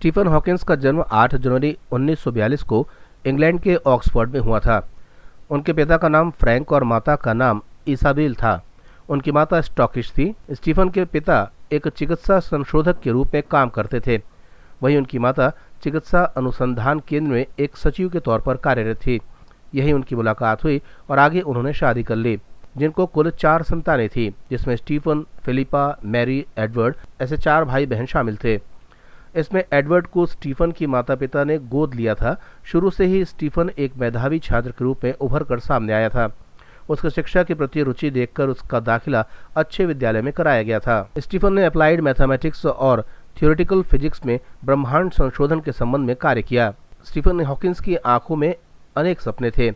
Stephen Hawkins का जन्म 8 जनवरी 1942 को इंग्लैंड के ऑक्सफोर्ड में हुआ था। उनके पिता का नाम फ्रैंक और माता का नाम इसाबेल था। उनकी माता स्टॉकिश थी। स्टीफन के पिता एक चिकित्सा संशोधक के रूप में काम करते थे। वहीं उनकी माता चिकित्सा अनुसंधान केंद्र में एक सचिव के तौर पर कार्यरत थी। यही उनकी मुलाकात हुई और आगे उन्होंने शादी कर ली, जिनको कुल 4 संतानें थी, जिसमें स्टीफन, फिलिपा, मैरी, एडवर्ड ऐसे 4 भाई बहन शामिल थे। इसमें एडवर्ड को स्टीफन की माता पिता ने गोद लिया था। शुरू से ही स्टीफन एक मेधावी छात्र के रूप में उभर कर सामने आया था। उसकी शिक्षा के प्रति रुचि देखकर उसका दाखिला अच्छे विद्यालय में कराया गया था। स्टीफन ने अप्लाइड मैथमेटिक्स और थ्योरेटिकल फिजिक्स में ब्रह्मांड संशोधन के संबंध में कार्य किया। स्टीफन हॉकिंस की आंखों में अनेक सपने थे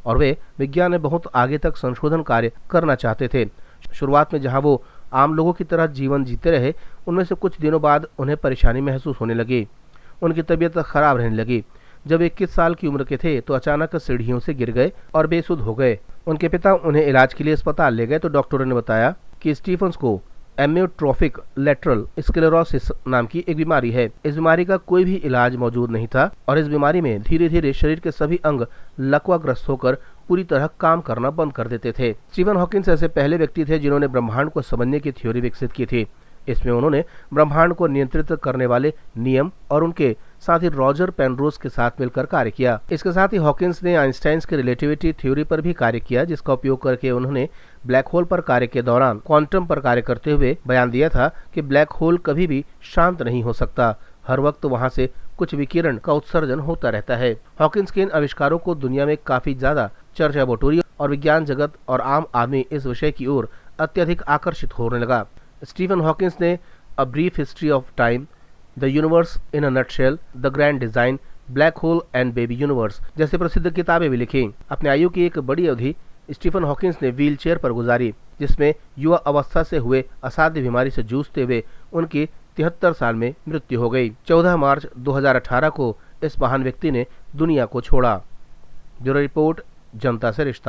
और वे विज्ञान में बहुत आगे तक संशोधन कार्य करना चाहते थे। शुरुआत में जहां वो आम लोगों की तरह जीवन जीते रहे, उनमें से कुछ दिनों बाद उन्हें परेशानी महसूस होने लगी। उनकी तबीयत खराब रहने लगी। जब 21 साल की उम्र के थे तो अचानक सीढ़ियों से गिर गए और बेसुध हो गए। उनके पिता उन्हें इलाज के लिए अस्पताल ले गए तो डॉक्टरों ने बताया कि स्टीफन्स को एम्योट्रोफिक लेटरल स्क्लेरोसिस नाम की एक बीमारी है। इस बीमारी का कोई भी इलाज मौजूद नहीं था और इस बीमारी में धीरे धीरे शरीर के सभी अंग लकवाग्रस्त होकर पूरी तरह काम करना बंद कर देते थे। स्टीफन हॉकिंस ऐसे पहले व्यक्ति थे जिन्होंने ब्रह्मांड को समझने की थ्योरी विकसित की थी। इसमें उन्होंने ब्रह्मांड को नियंत्रित करने वाले नियम और उनके साथ ही रॉजर पेनरोज के साथ मिलकर कार्य किया। इसके साथ ही हॉकिंस ने आइंस्टाइन की रिलेटिविटी थ्योरी पर भी कार्य किया, जिसका उपयोग करके उन्होंने ब्लैक होल पर कार्य के दौरान क्वांटम पर कार्य करते हुए बयान दिया था कि ब्लैक होल कभी भी शांत नहीं हो सकता, हर वक्त वहां से कुछ विकिरण का उत्सर्जन होता रहता है। हॉकिंस के इन आविष्कारों को दुनिया में काफी ज्यादा चर्चा बटोरी और विज्ञान जगत और आम आदमी इस विषय की ओर अत्यधिक आकर्षित होने लगा। स्टीफन हॉकिंस ने a brief history of time, the universe in a nutshell, the grand design, black hole and baby universe जैसे प्रसिद्ध किताबें भी लिखी। अपने आयु की एक बड़ी अवधि स्टीफन हॉकिंस ने व्हील चेयर पर गुजारी, जिसमें युवा अवस्था से हुए असाध्य बीमारी से जूझते हुए उनकी 73 साल में मृत्यु हो गई। 14 मार्च 2018 को इस महान व्यक्ति ने दुनिया को छोड़ा। ब्यूरो रिपोर्ट, जनता से रिश्ता।